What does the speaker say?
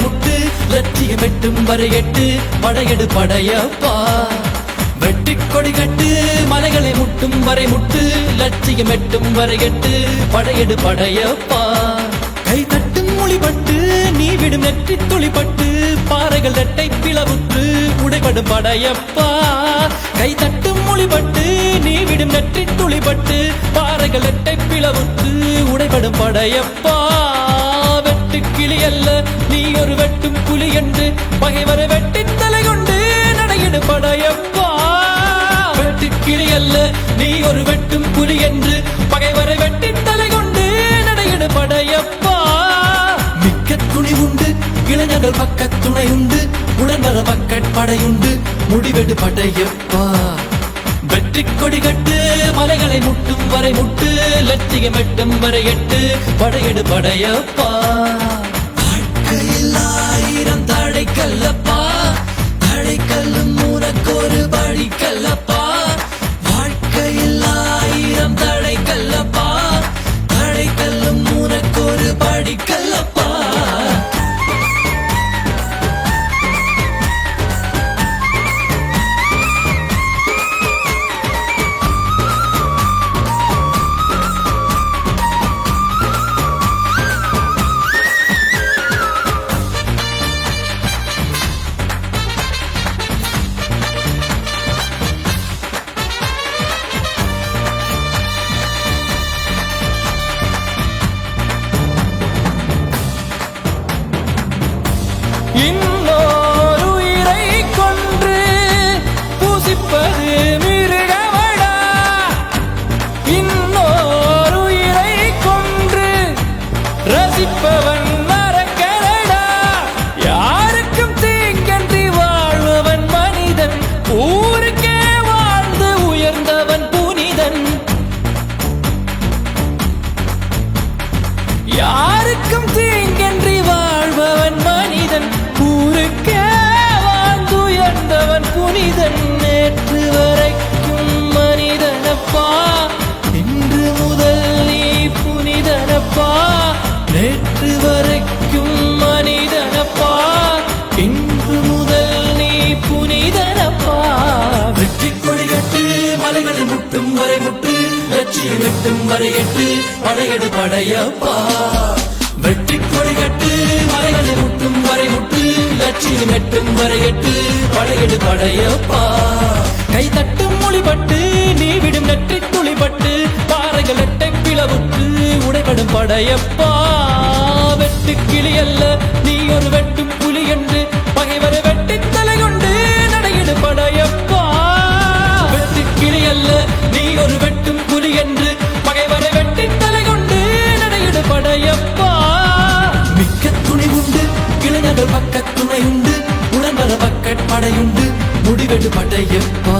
முட்டு லட்சியம் எட்டும் வரை எட்டு படையெடு படையப்பா வெட்டிக் கொடி கட்டு மலைகளை முட்டும் வரை முட்டு லட்சியம் எட்டும் வரை எட்டு படையெடு படையப்பா கை தட்டும் மொழிபட்டு நீ விடும் நெற்றி துளிப்பட்டு பாறைகள் ரெட்டை பிளவுற்று உடைபடும் படையப்பா கை தட்டும் மொழிபட்டு நீ விடும் நெற்றி துளிப்பட்டு பாறைகள் ரெட்டை பிளவுற்று உடைபடும் படையப்பா வெட்டு கிளி அல்ல நீ ஒரு வெட்டும் புலி என்று பகைவரை வெட்டி தலை கொண்டு நடையிடு படையப்பா வெட்டு கிளி அல்ல நீ ஒரு வெட்டும் புலி என்று பகைவரை வெட்டி தலை கொண்டு நடையிடு படையப்பா மிக்க துணி உண்டு இளைஞர்கள் பக்க துணை உண்டு உடன்வர பக்க படையுண்டு முடிவெடு படையப்பா வெற்றி கொடி கட்டு மலைகளை முட்டும் வரை முட்டு லட்சியம் எட்டும் வரை எட்டு படையெடு படையப்பா வாழ்க்கையில் ஆயிரம் தடை கல்லப்பா தடை கல்லும் உனக்கொரு படி கல்லப்பா வாழ்க்கையில் ஆயிரம் தடை கல்லப்பா தடை கல்லும் உனக்கொரு படி கல்லப்பா இன்னொரு உயிரை கொன்று பூசிப்பது மிருகமடா இன்னொரு உயிரை கொன்று ரசிப்பவன் மரக்கரடா யாருக்கும் தீங்கன்றி வாழ்பவன் மனிதன் ஊருக்கே வாழ்ந்து உயர்ந்தவன் புனிதன் யாருக்கும் தீங்கன்றி வாழ்பவன் மனிதன் ஊருக்கே வாழ்ந்துயர்ந்தவன் புனிதன் நேற்று வரைக்கும் மனிதனப்பா இன்று முதல் நீ புனிதனப்பா நேற்று வரைக்கும் மனிதனப்பா இன்று முதல் நீ புனிதனப்பா வெற்றி கொடி கட்டு மலைகளை முட்டும் வரை முட்டு லட்சியம் எட்டும் வரை எட்டு படையெடு படையப்பா வெற்றி கொடி கட்டு மலைகளை முட்டும் வரை முட்டு லட்சியம் எட்டும் வரை எட்டு படையெடு படையப்பா கை தட்டும் மொழிபட்டு நீ விடும் நெற்றி துளிபட்டு பாறைகள் எட்டை பிளவுற்று உடைபடும் படையப்பா வெட்டு கிளி அல்ல நீ ஒரு வெட்டும் புலி என்று பகைவரை வெட்டி தலை கொண்டு நடையிடு படையப்பா வெட்டு கிளி அல்ல நீ ஒரு வெட்டும் புலி என்று பகைவரை வெட்டி தலை கொண்டு நடையிடு படையப்பா மிக்க துணி உண்டு இளைஞர்கள் பக்க துணை உண்டு உடன்வர பக்க படையுண்டு முடிவெடு படையப்பா